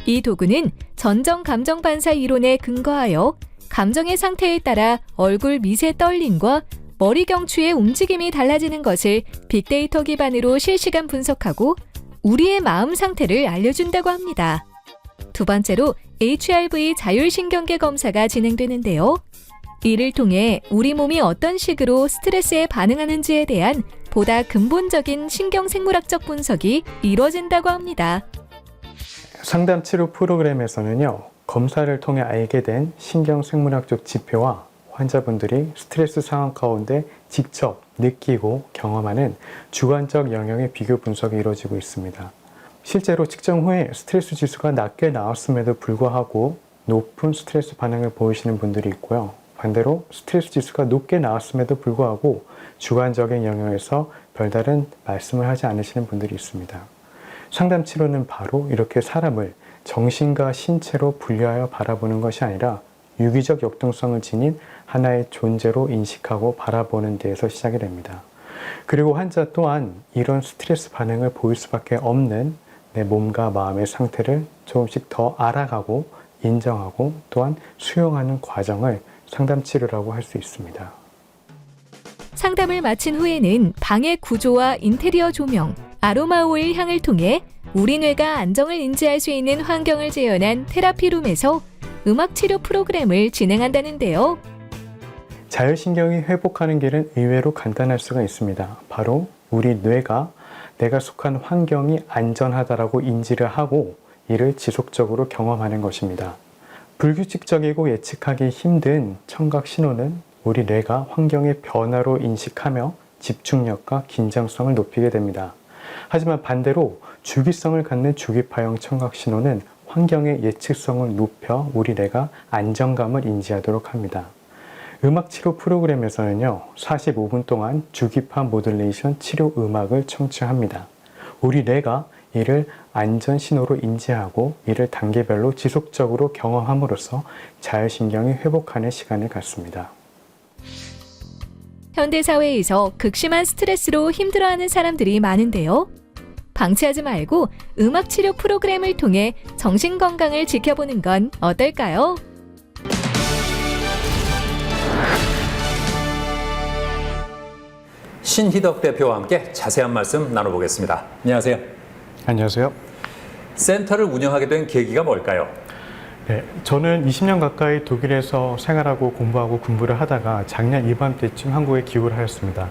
이 도구는 전정 감정 반사 이론에 근거하여 감정의 상태에 따라 얼굴 미세 떨림과 머리 경추의 움직임이 달라지는 것을 빅데이터 기반으로 실시간 분석하고 우리의 마음 상태를 알려준다고 합니다. 두 번째로 HRV 자율신경계 검사가 진행되는데요. 이를 통해 우리 몸이 어떤 식으로 스트레스에 반응하는지에 대한 보다 근본적인 신경생물학적 분석이 이루어진다고 합니다. 상담치료 프로그램에서는요, 검사를 통해 알게 된 신경생물학적 지표와 환자분들이 스트레스 상황 가운데 직접 느끼고 경험하는 주관적 영역의 비교 분석이 이루어지고 있습니다. 실제로 측정 후에 스트레스 지수가 낮게 나왔음에도 불구하고 높은 스트레스 반응을 보이시는 분들이 있고요. 반대로 스트레스 지수가 높게 나왔음에도 불구하고 주관적인 영역에서 별다른 말씀을 하지 않으시는 분들이 있습니다. 상담 치료는 바로 이렇게 사람을 정신과 신체로 분리하여 바라보는 것이 아니라 유기적 역동성을 지닌 하나의 존재로 인식하고 바라보는 데에서 시작이 됩니다. 그리고 환자 또한 이런 스트레스 반응을 보일 수밖에 없는 내 몸과 마음의 상태를 조금씩 더 알아가고 인정하고 또한 수용하는 과정을 상담 치료라고 할 수 있습니다. 상담을 마친 후에는 방의 구조와 인테리어 조명, 아로마 오일 향을 통해 우리 뇌가 안정을 인지할 수 있는 환경을 재현한 테라피룸에서 음악 치료 프로그램을 진행한다는데요. 자율신경이 회복하는 길은 의외로 간단할 수가 있습니다. 바로 우리 뇌가 내가 속한 환경이 안전하다라고 인지를 하고 이를 지속적으로 경험하는 것입니다. 불규칙적이고 예측하기 힘든 청각 신호는 우리 뇌가 환경의 변화로 인식하며 집중력과 긴장성을 높이게 됩니다. 하지만 반대로 주기성을 갖는 주기파형 청각 신호는 환경의 예측성을 높여 우리 뇌가 안정감을 인지하도록 합니다. 음악치료 프로그램에서는요, 45분 동안 주기파 모듈레이션 치료 음악을 청취합니다. 우리 뇌가 이를 안전 신호로 인지하고 이를 단계별로 지속적으로 경험함으로써 자율신경이 회복하는 시간을 갖습니다. 현대사회에서 극심한 스트레스로 힘들어하는 사람들이 많은데요. 방치하지 말고 음악치료 프로그램을 통해 정신건강을 지켜보는 건 어떨까요? 신희덕 대표와 함께 자세한 말씀 나눠보겠습니다. 안녕하세요. 안녕하세요. 센터를 운영하게 된 계기가 뭘까요? 네, 저는 20년 가까이 독일에서 생활하고 공부하고 군부를 하다가 작년 이맘때쯤 한국에 귀국을 하였습니다.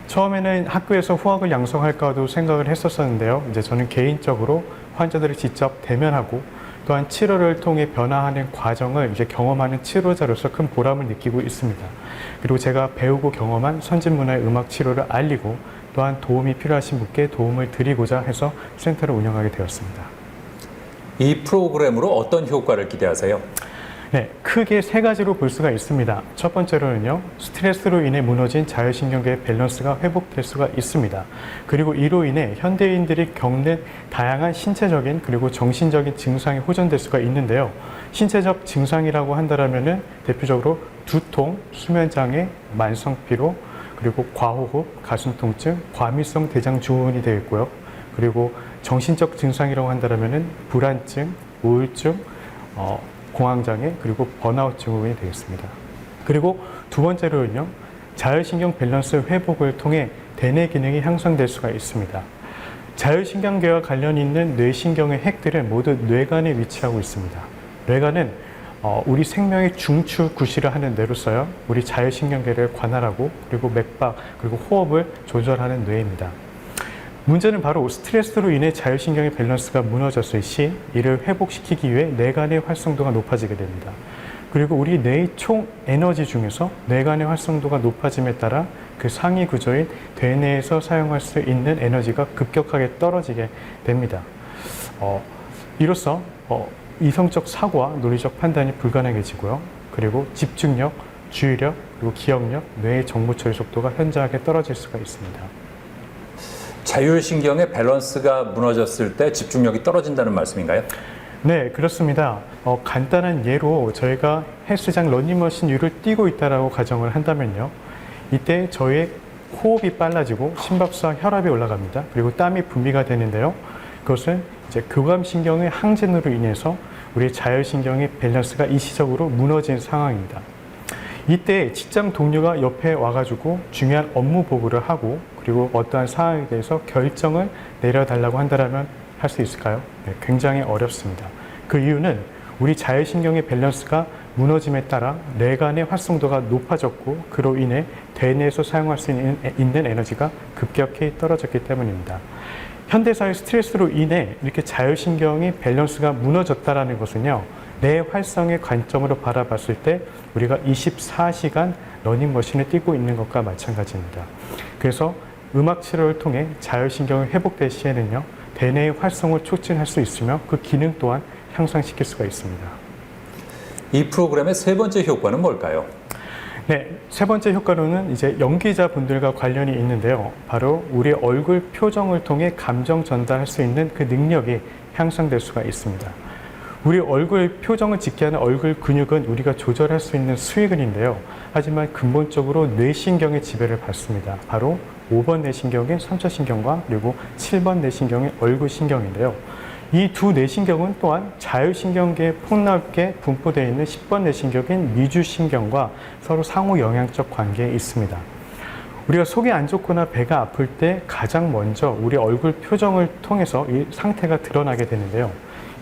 처음에는 학교에서 후학을 양성할까도 생각을 했었는데요. 이제 저는 개인적으로 환자들을 직접 대면하고 또한 치료를 통해 변화하는 과정을 이제 경험하는 치료자로서 큰 보람을 느끼고 있습니다. 그리고 제가 배우고 경험한 선진문화의 음악 치료를 알리고 또한 도움이 필요하신 분께 도움을 드리고자 해서 센터를 운영하게 되었습니다. 이 프로그램으로 어떤 효과를 기대하세요? 네, 크게 세 가지로 볼 수가 있습니다. 첫 번째로는요, 스트레스로 인해 무너진 자율신경계의 밸런스가 회복될 수가 있습니다. 그리고 이로 인해 현대인들이 겪는 다양한 신체적인 그리고 정신적인 증상이 호전될 수가 있는데요. 신체적 증상이라고 한다면은 대표적으로 두통, 수면장애, 만성피로, 그리고 과호흡, 가슴 통증, 과민성 대장증후군이 되겠고요. 그리고 정신적 증상이라고 한다면은 불안증, 우울증, 공황장애, 그리고 번아웃 증후군이 되겠습니다. 그리고 두 번째로는요, 자율신경 밸런스 회복을 통해 대뇌 기능이 향상될 수가 있습니다. 자율신경계와 관련 있는 뇌신경의 핵들은 모두 뇌간에 위치하고 있습니다. 뇌간은 우리 생명의 중추 구실을 하는 뇌로서요, 우리 자율신경계를 관할하고 그리고 맥박 그리고 호흡을 조절하는 뇌입니다. 문제는 바로 스트레스로 인해 자율신경의 밸런스가 무너졌을 시 이를 회복시키기 위해 뇌간의 활성도가 높아지게 됩니다. 그리고 우리 뇌의 총 에너지 중에서 뇌간의 활성도가 높아짐에 따라 그 상위 구조인 대뇌에서 사용할 수 있는 에너지가 급격하게 떨어지게 됩니다. 이로써 이성적 사고와 논리적 판단이 불가능해지고요. 그리고 집중력, 주의력, 그리고 기억력, 뇌의 정보 처리 속도가 현저하게 떨어질 수가 있습니다. 자율신경의 밸런스가 무너졌을 때 집중력이 떨어진다는 말씀인가요? 네, 그렇습니다. 간단한 예로 저희가 헬스장 러닝머신 위를 뛰고 있다라고 가정을 한다면요. 이때 저희의 호흡이 빨라지고 심박수와 혈압이 올라갑니다. 그리고 땀이 분비가 되는데요. 그것은 이제 교감신경의 항진으로 인해서 우리 자율신경의 밸런스가 일시적으로 무너진 상황입니다. 이때 직장 동료가 옆에 와가지고 중요한 업무 보고를 하고 그리고 어떠한 상황에 대해서 결정을 내려달라고 한다면 할 수 있을까요? 네, 굉장히 어렵습니다. 그 이유는 우리 자율신경의 밸런스가 무너짐에 따라 뇌간의 활성도가 높아졌고 그로 인해 대뇌에서 사용할 수 있는 에너지가 급격히 떨어졌기 때문입니다. 현대사회 스트레스로 인해 이렇게 자율신경의 밸런스가 무너졌다는 것은요, 뇌 활성의 관점으로 바라봤을 때 우리가 24시간 러닝머신을 뛰고 있는 것과 마찬가지입니다. 그래서 음악 치료를 통해 자율신경이 회복될 시에는요, 대뇌의 활성을 촉진할 수 있으며 그 기능 또한 향상시킬 수가 있습니다. 이 프로그램의 세 번째 효과는 뭘까요? 네, 세 번째 효과로는 이제 연기자분들과 관련이 있는데요. 바로 우리 얼굴 표정을 통해 감정 전달할 수 있는 그 능력이 향상될 수가 있습니다. 우리 얼굴 표정을 짓게 하는 얼굴 근육은 우리가 조절할 수 있는 수익근인데요. 하지만 근본적으로 뇌신경의 지배를 받습니다. 바로 5번 뇌신경인 삼초신경과 그리고 7번 뇌신경인 얼굴신경인데요. 이 두 뇌신경은 또한 자율신경계에 폭넓게 분포되어 있는 10번 뇌신경인 미주신경과 서로 상호 영향적 관계에 있습니다. 우리가 속이 안 좋거나 배가 아플 때 가장 먼저 우리 얼굴 표정을 통해서 이 상태가 드러나게 되는데요.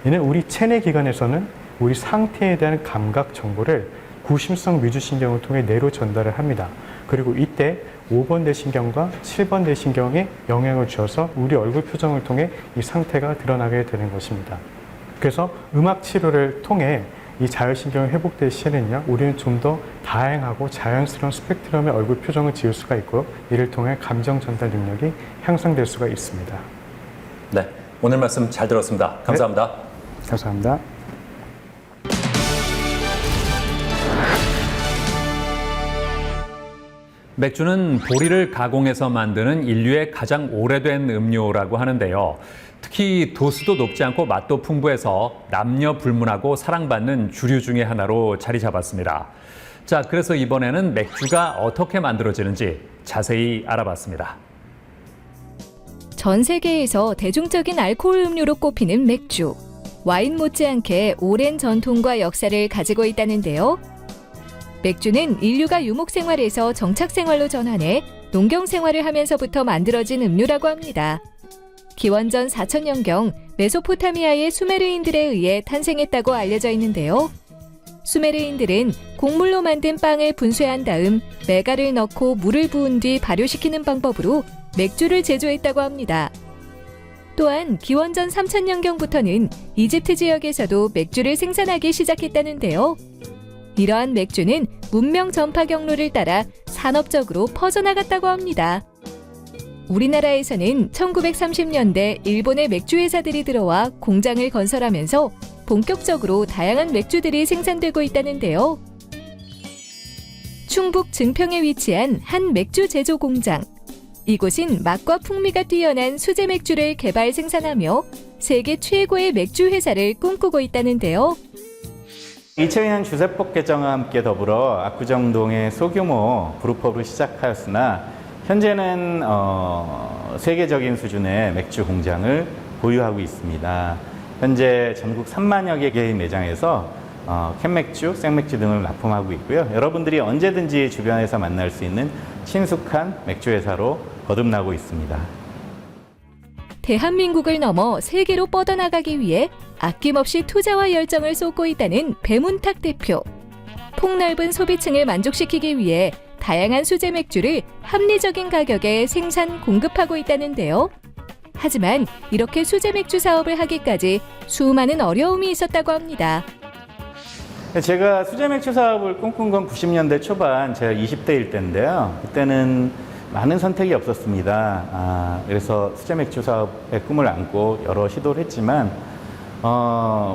이는 우리 체내 기관에서는 우리 상태에 대한 감각 정보를 구심성 미주신경을 통해 뇌로 전달을 합니다. 그리고 이때 5번 뇌신경과 7번 뇌신경에 영향을 주어서 우리 얼굴 표정을 통해 이 상태가 드러나게 되는 것입니다. 그래서 음악 치료를 통해 이 자율신경이 회복될 시에는요, 우리는 좀 더 다양하고 자연스러운 스펙트럼의 얼굴 표정을 지을 수가 있고, 이를 통해 감정 전달 능력이 향상될 수가 있습니다. 네, 오늘 말씀 잘 들었습니다. 감사합니다. 네, 감사합니다. 맥주는 보리를 가공해서 만드는 인류의 가장 오래된 음료라고 하는데요. 특히 도수도 높지 않고 맛도 풍부해서 남녀 불문하고 사랑받는 주류 중에 하나로 자리 잡았습니다. 자, 그래서 이번에는 맥주가 어떻게 만들어지는지 자세히 알아봤습니다. 전 세계에서 대중적인 알코올 음료로 꼽히는 맥주. 와인 못지않게 오랜 전통과 역사를 가지고 있다는데요. 맥주는 인류가 유목 생활에서 정착 생활로 전환해 농경 생활을 하면서부터 만들어진 음료라고 합니다. 기원전 4000년경 메소포타미아의 수메르인들에 의해 탄생했다고 알려져 있는데요. 수메르인들은 곡물로 만든 빵을 분쇄한 다음 메가를 넣고 물을 부은 뒤 발효시키는 방법으로 맥주를 제조했다고 합니다. 또한 기원전 3000년경부터는 이집트 지역에서도 맥주를 생산하기 시작했다는데요. 이러한 맥주는 문명 전파 경로를 따라 산업적으로 퍼져나갔다고 합니다. 우리나라에서는 1930년대 일본의 맥주 회사들이 들어와 공장을 건설하면서 본격적으로 다양한 맥주들이 생산되고 있다는데요. 충북 증평에 위치한 한 맥주 제조 공장. 이곳은 맛과 풍미가 뛰어난 수제 맥주를 개발 생산하며 세계 최고의 맥주 회사를 꿈꾸고 있다는데요. 2002년 주세법 개정과 함께 더불어 압구정동에 소규모 브루펍을 시작하였으나 현재는 세계적인 수준의 맥주 공장을 보유하고 있습니다. 현재 전국 3만여 개의 매장에서 캔맥주, 생맥주 등을 납품하고 있고요. 여러분들이 언제든지 주변에서 만날 수 있는 친숙한 맥주 회사로 거듭나고 있습니다. 대한민국을 넘어 세계로 뻗어나가기 위해 아낌없이 투자와 열정을 쏟고 있다는 배문탁 대표. 폭넓은 소비층을 만족시키기 위해 다양한 수제 맥주를 합리적인 가격에 생산, 공급하고 있다는데요. 하지만 이렇게 수제 맥주 사업을 하기까지 수많은 어려움이 있었다고 합니다. 제가 수제 맥주 사업을 꿈꾼 건 90년대 초반, 제가 20대일 때인데요. 그때는 많은 선택이 없었습니다. 그래서 수제 맥주 사업의 꿈을 안고 여러 시도를 했지만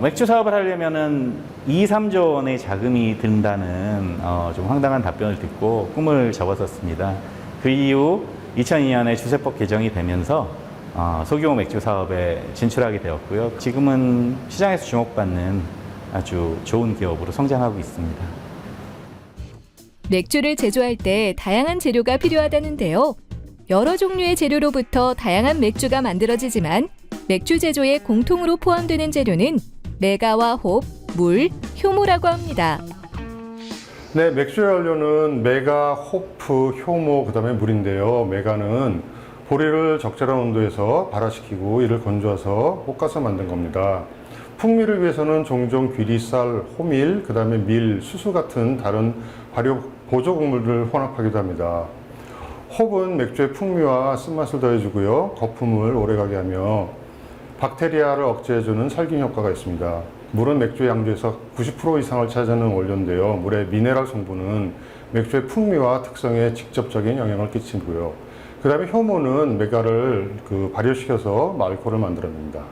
맥주 사업을 하려면은 2, 3조 원의 자금이 든다는 좀 황당한 답변을 듣고 꿈을 접었었습니다. 그 이후 2002년에 주세법 개정이 되면서 소규모 맥주 사업에 진출하게 되었고요. 지금은 시장에서 주목받는 아주 좋은 기업으로 성장하고 있습니다. 맥주를 제조할 때 다양한 재료가 필요하다는데요. 여러 종류의 재료로부터 다양한 맥주가 만들어지지만 맥주 제조에 공통으로 포함되는 재료는 메가와 홉, 물, 효모라고 합니다. 네, 맥주의 원료는 메가, 호프, 효모, 그다음에 물인데요. 메가는 보리를 적절한 온도에서 발화시키고 이를 건조해서 볶아서 만든 겁니다. 풍미를 위해서는 종종 귀리쌀, 호밀, 그다음에 밀, 수수 같은 다른 발효 보조 곡물을 혼합하기도 합니다. 홉은 맥주의 풍미와 쓴맛을 더해주고요. 거품을 오래가게 하며 박테리아를 억제해주는 살균 효과가 있습니다. 물은 맥주의 양주에서 90% 이상을 차지하는 원료인데요. 물의 미네랄 성분은 맥주의 풍미와 특성에 직접적인 영향을 끼치고요. 그 다음에 효모는 메가를 발효시켜서 알코올을 만들어냅니다.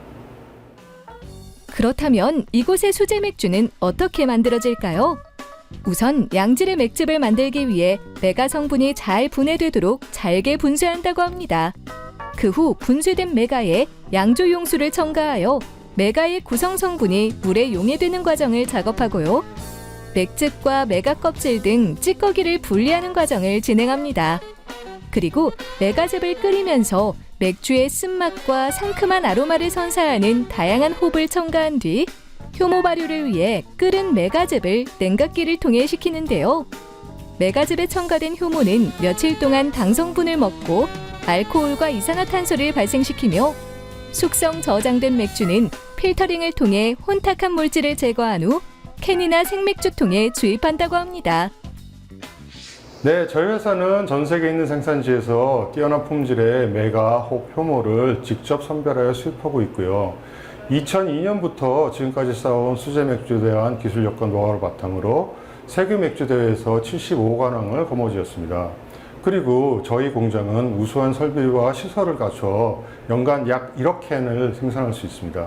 그렇다면 이곳의 수제 맥주는 어떻게 만들어질까요? 우선 양질의 맥즙을 만들기 위해 메가 성분이 잘 분해되도록 잘게 분쇄한다고 합니다. 그 후 분쇄된 메가에 양조 용수를 첨가하여 메가의 구성 성분이 물에 용해되는 과정을 작업하고요. 맥즙과 메가 껍질 등 찌꺼기를 분리하는 과정을 진행합니다. 그리고 메가즙을 끓이면서 맥주의 쓴맛과 상큼한 아로마를 선사하는 다양한 홉을 첨가한 뒤 효모 발효를 위해 끓은 메가즙을 냉각기를 통해 식히는데요. 메가즙에 첨가된 효모는 며칠 동안 당 성분을 먹고 알코올과 이산화탄소를 발생시키며 숙성 저장된 맥주는 필터링을 통해 혼탁한 물질을 제거한 후 캔이나 생맥주통에 주입한다고 합니다. 네, 저희 회사는 전 세계에 있는 생산지에서 뛰어난 품질의 메가 홉 효모를 직접 선별하여 수입하고 있고요. 2002년부터 지금까지 쌓아온 수제 맥주에 대한 기술력과 노하우를 바탕으로 세계 맥주 대회에서 75관왕을 거머쥐었습니다. 그리고 저희 공장은 우수한 설비와 시설을 갖춰 연간 약 1억 캔을 생산할 수 있습니다.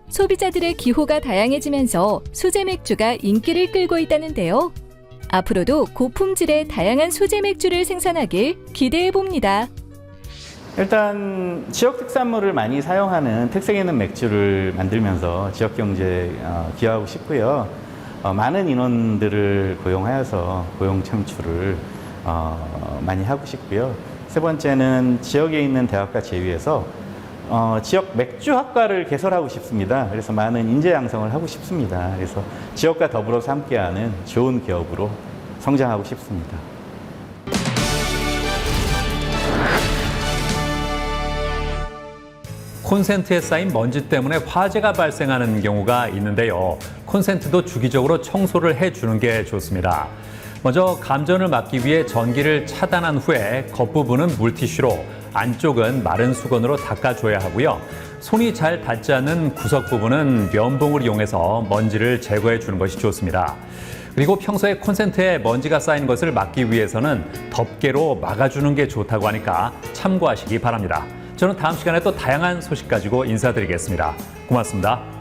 소비자들의 기호가 다양해지면서 수제 맥주가 인기를 끌고 있다는데요. 앞으로도 고품질의 다양한 수제 맥주를 생산하길 기대해 봅니다. 일단 지역 특산물을 많이 사용하는 특색 있는 맥주를 만들면서 지역 경제에 기여하고 싶고요. 많은 인원들을 고용하여서 고용 창출을 많이 하고 싶고요. 세 번째는 지역에 있는 대학과 제휴해서 지역 맥주학과를 개설하고 싶습니다. 그래서 많은 인재 양성을 하고 싶습니다. 그래서 지역과 더불어서 함께하는 좋은 기업으로 성장하고 싶습니다. 콘센트에 쌓인 먼지 때문에 화재가 발생하는 경우가 있는데요. 콘센트도 주기적으로 청소를 해주는 게 좋습니다. 먼저 감전을 막기 위해 전기를 차단한 후에 겉부분은 물티슈로, 안쪽은 마른 수건으로 닦아줘야 하고요. 손이 잘 닿지 않는 구석 부분은 면봉을 이용해서 먼지를 제거해 주는 것이 좋습니다. 그리고 평소에 콘센트에 먼지가 쌓인 것을 막기 위해서는 덮개로 막아주는 게 좋다고 하니까 참고하시기 바랍니다. 저는 다음 시간에 또 다양한 소식 가지고 인사드리겠습니다. 고맙습니다.